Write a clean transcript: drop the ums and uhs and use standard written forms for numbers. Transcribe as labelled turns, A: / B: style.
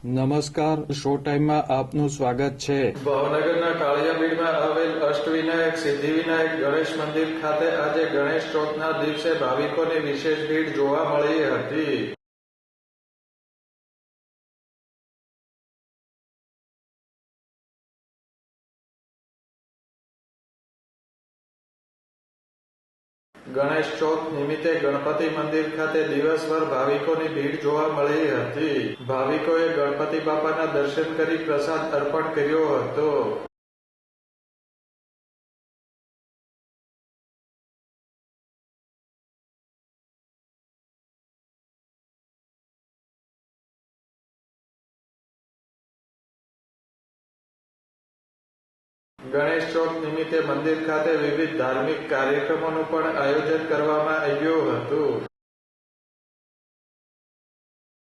A: નમસ્કાર, શો ટાઈમમાં આપનું સ્વાગત છે.
B: ભાવનગરના કાળિયાબીડમાં આવેલ અષ્ટવિનાયક સિદ્ધિવિનાયક ગણેશ મંદિર ખાતે આજે ગણેશ ચોથના દિવસે ભાવિકોની વિશેષ ભીડ જોવા મળી હતી. ગણેશ ચોથ નિમિત્તે ગણપતિ મંદિર ખાતે દિવસભર ભાવિકોની ભીડ જોવા મળી હતી. ભાવિકોએ ગણપતિ બાપાના દર્શન કરી પ્રસાદ અર્પણ કર્યો હતો. ગણેશ ચોથ નિમિત્તે મંદિર ખાતે વિવિધ ધાર્મિક કાર્યક્રમોનું પણ આયોજન કરવામાં આવ્યું હતું.